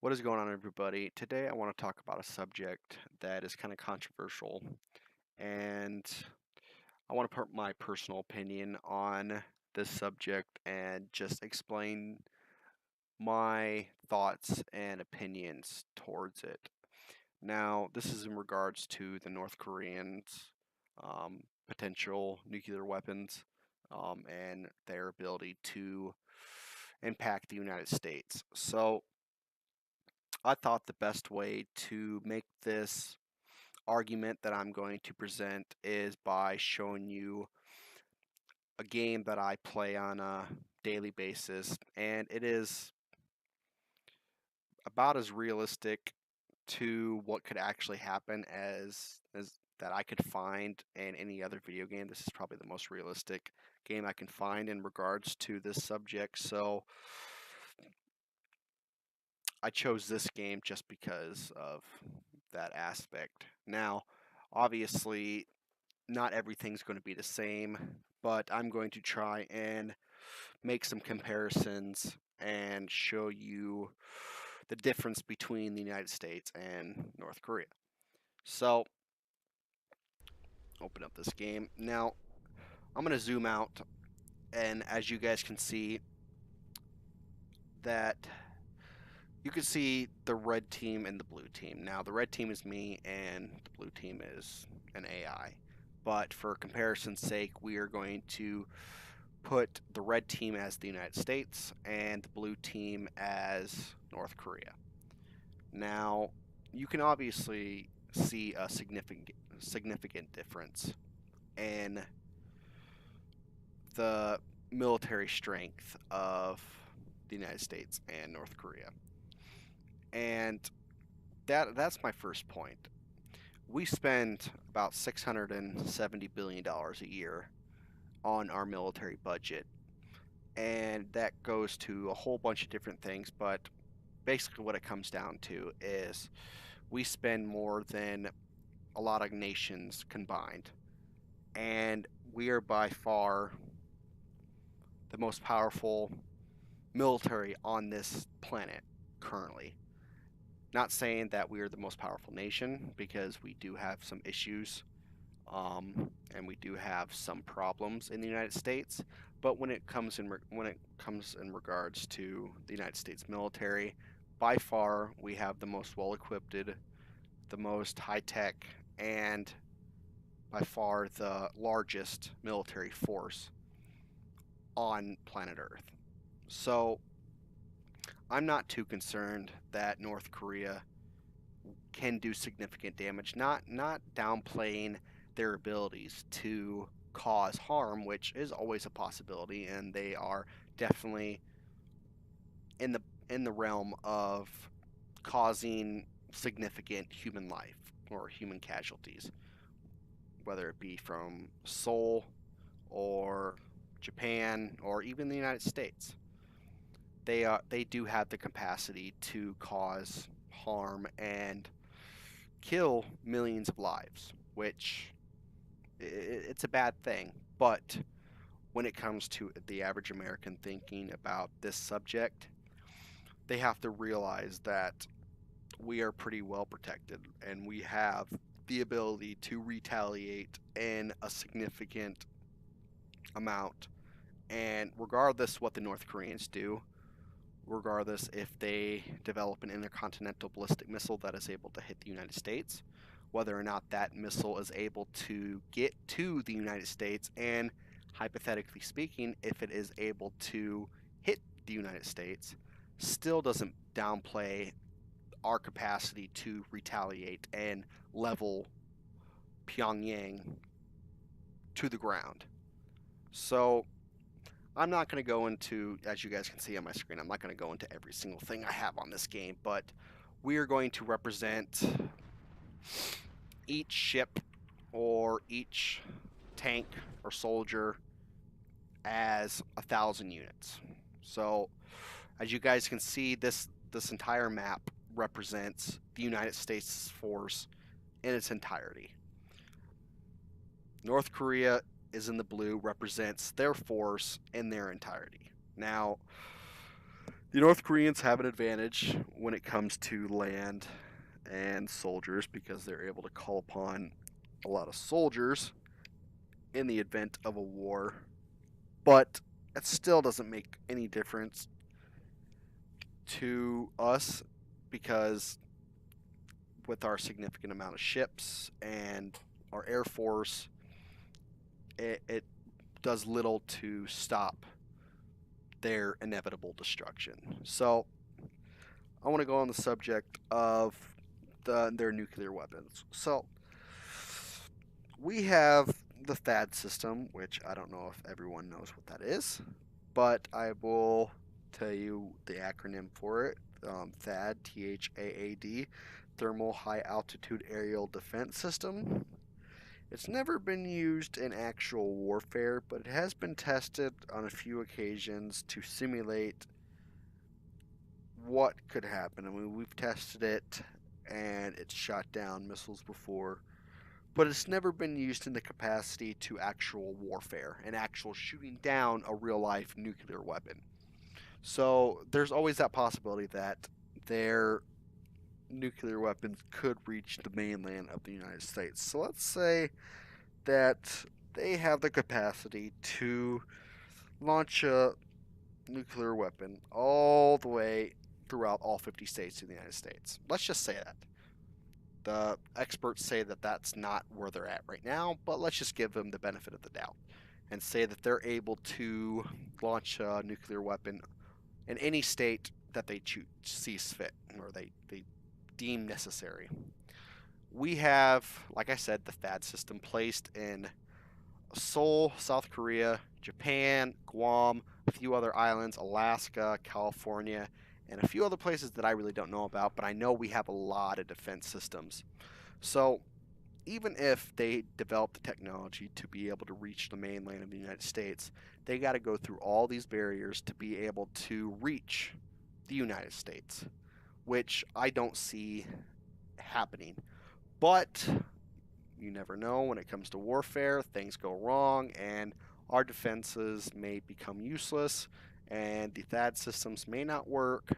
What is going on, everybody? Today, I want to talk about a subject that is kind of controversial, and I want to put my personal opinion on this subject and just explain my thoughts and opinions towards it. Now, this is in regards to the North Koreans' potential nuclear weapons and their ability to impact the United States. So, I thought the best way to make this argument that I'm going to present is by showing you a game that I play on a daily basis, and it is about as realistic to what could actually happen as that I could find in any other video game. This is probably the most realistic game I can find in regards to this subject. So I chose this game just because of that aspect. Now, obviously, not everything's going to be the same, but I'm going to try and make some comparisons and show you the difference between the United States and North Korea. So, open up this game. Now, I'm going to zoom out, and as you guys can see, that you can see the red team and the blue team. Now, the red team is me, and the blue team is an AI. But for comparison's sake, we are going to put the red team as the United States and the blue team as North Korea. Now, you can obviously see a significant difference in the military strength of the United States and North Korea. And that's my first point. We spend about $670 billion a year on our military budget, and that goes to a whole bunch of different things, but basically what it comes down to is we spend more than a lot of nations combined, and we are by far the most powerful military on this planet currently. Not saying that we are the most powerful nation, because we do have some issues, and we do have some problems in the United States. But when it comes in regards to the United States military, by far we have the most well-equipped, the most high-tech, and by far the largest military force on planet Earth. So I'm not too concerned that North Korea can do significant damage, not downplaying their abilities to cause harm, which is always a possibility, and they are definitely in the realm of causing significant human life or human casualties, whether it be from Seoul or Japan or even the United States. They do have the capacity to cause harm and kill millions of lives, which it's a bad thing. But when it comes to the average American thinking about this subject, they have to realize that we are pretty well protected and we have the ability to retaliate in a significant amount. And regardless what the North Koreans do, regardless if they develop an intercontinental ballistic missile that is able to hit the United States, whether or not that missile is able to get to the United States, and hypothetically speaking, if it is able to hit the United States, still doesn't downplay our capacity to retaliate and level Pyongyang to the ground. So I'm not going to go into, as you guys can see on my screen, I'm not going to go into every single thing I have on this game, but we are going to represent each ship or each tank or soldier as 1,000 units. So as you guys can see, this entire map represents the United States force in its entirety. North Korea is in the blue, represents their force in their entirety. Now, The North Koreans have an advantage when it comes to land and soldiers because they're able to call upon a lot of soldiers in the event of a war, but it still doesn't make any difference to us because with our significant amount of ships and our air force, it does little to stop their inevitable destruction. So I want to go on the subject of their nuclear weapons. So we have the THAAD system, which I don't know if everyone knows what that is, but I will tell you the acronym for it. THAAD, THAAD, Thermal High Altitude Aerial Defense System. It's never been used in actual warfare, but it has been tested on a few occasions to simulate what could happen. I mean, we've tested it and it's shot down missiles before, but it's never been used in the capacity to actual warfare and actual shooting down a real life nuclear weapon. So there's always that possibility that their nuclear weapons could reach the mainland of the United States. So let's say that they have the capacity to launch a nuclear weapon all the way throughout all 50 states of the United States. Let's just say that. The experts say that that's not where they're at right now, but let's just give them the benefit of the doubt and say that they're able to launch a nuclear weapon in any state that they sees fit or they deem necessary. We have, like I said, the THAAD system placed in Seoul, South Korea, Japan, Guam, a few other islands, Alaska, California, and a few other places that I really don't know about, but I know we have a lot of defense systems. So even if they develop the technology to be able to reach the mainland of the United States, they got to go through all these barriers to be able to reach the United States, which I don't see happening. But you never know when it comes to warfare, things go wrong, and our defenses may become useless, and the THAAD systems may not work.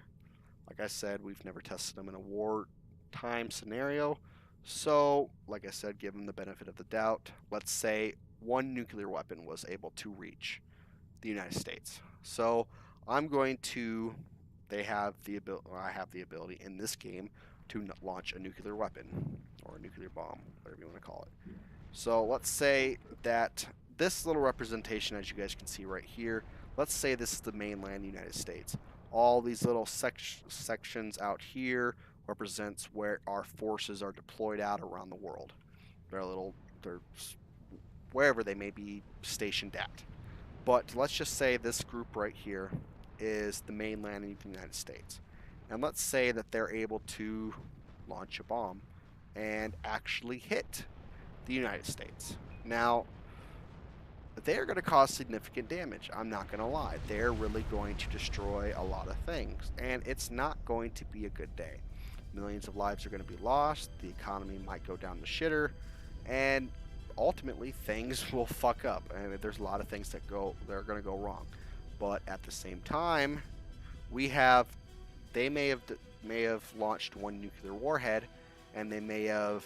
Like I said, we've never tested them in a wartime scenario. So, like I said, give them the benefit of the doubt. Let's say one nuclear weapon was able to reach the United States. So, I'm going to. They have the ability. I have the ability in this game to launch a nuclear weapon or a nuclear bomb, whatever you want to call it. So let's say that this little representation, as you guys can see right here, let's say this is the mainland United States. All these little sections out here represents where our forces are deployed out around the world. They're wherever they may be stationed at. But let's just say this group right here is the mainland of the United States. And let's say that they're able to launch a bomb and actually hit the United States. Now, they're going to cause significant damage. I'm not going to lie. They're really going to destroy a lot of things. And it's not going to be a good day. Millions of lives are going to be lost. The economy might go down the shitter. And ultimately, things will fuck up. And there's a lot of things that are going to go wrong. But at the same time, they may have launched one nuclear warhead, and they may have,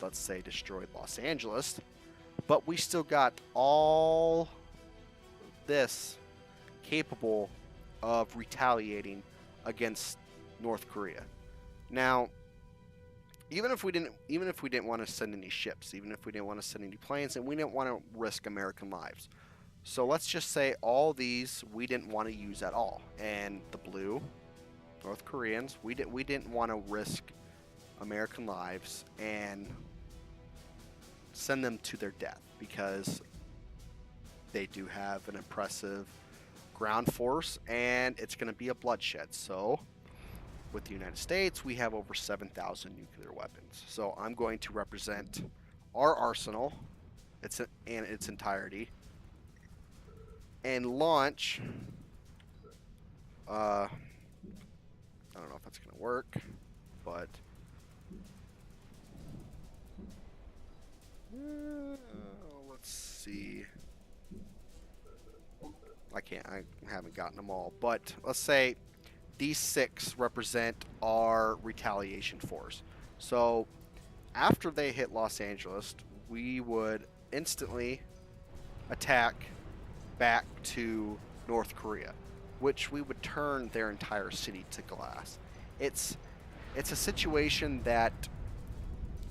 let's say, destroyed Los Angeles, but we still got all this capable of retaliating against North Korea. Now, even if we didn't want to send any ships, even if we didn't want to send any planes, and we didn't want to risk American lives. So let's just say all these we didn't want to use at all. And the blue, North Koreans, we didn't want to risk American lives and send them to their death because they do have an impressive ground force and it's going to be a bloodshed. So with the United States, we have over 7,000 nuclear weapons. So I'm going to represent our arsenal in its entirety and launch. I don't know if that's going to work, but let's see. I haven't gotten them all, but let's say these 6 represent our retaliation force. So after they hit Los Angeles, we would instantly attack back to North Korea, which we would turn their entire city to glass. It's it's a situation that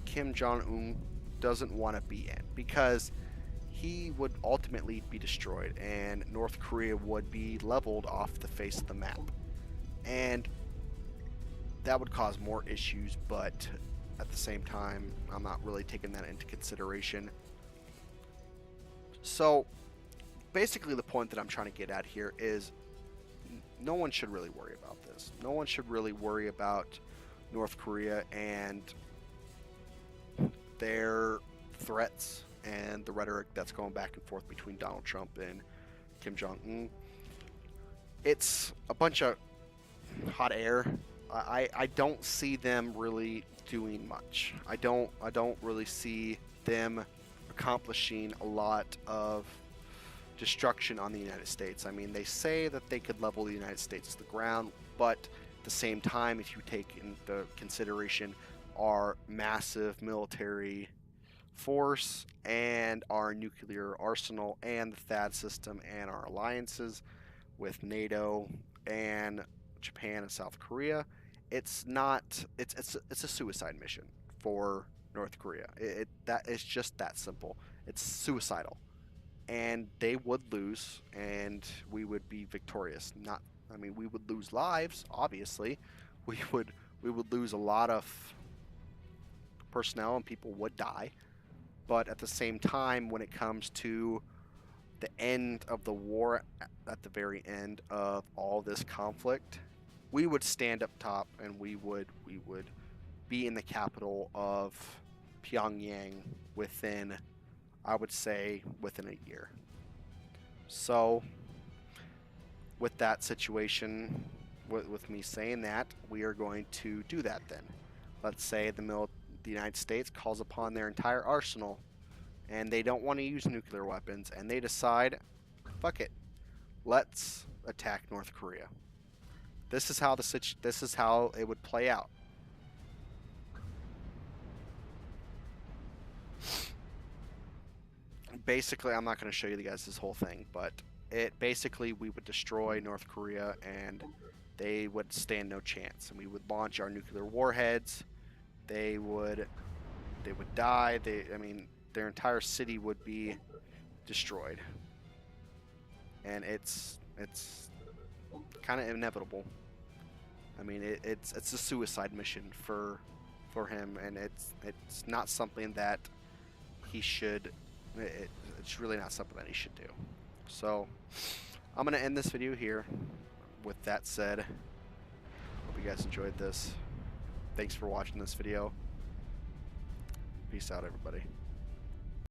Kim Jong Un doesn't want to be in because he would ultimately be destroyed and North Korea would be leveled off the face of the map. And that would cause more issues, but at the same time, I'm not really taking that into consideration. So basically, the point that I'm trying to get at here is no one should really worry about this. No one should really worry about North Korea and their threats and the rhetoric that's going back and forth between Donald Trump and Kim Jong Un. It's a bunch of hot air. I don't see them really doing much. I don't really see them accomplishing a lot of destruction on the United States. I mean, they say that they could level the United States to the ground, but at the same time, if you take into consideration our massive military force and our nuclear arsenal and the THAAD system and our alliances with NATO and Japan and South Korea, it's not it's a suicide mission for North Korea. That is just that simple. It's suicidal, and they would lose, and we would be victorious. Not, I mean, we would lose lives, obviously. We would lose a lot of personnel, and people would die. But at the same time, when it comes to the end of the war, at the very end of all this conflict, we would stand up top, and we would be in the capital of Pyongyang within, I would say, within a year. So with that situation, with me saying that, we are going to do that then. Let's say the United States calls upon their entire arsenal and they don't want to use nuclear weapons and they decide, fuck it, let's attack North Korea. This is how it would play out. Basically, I'm not going to show you guys this whole thing, but we would destroy North Korea and they would stand no chance, and we would launch our nuclear warheads. They would die. I mean, their entire city would be destroyed, and it's kind of inevitable. I mean, it's a suicide mission for him, and it's not something that he should. It's really not something that he should do. So I'm gonna end this video here. With that said, hope you guys enjoyed this. Thanks for watching this video. Peace out, everybody.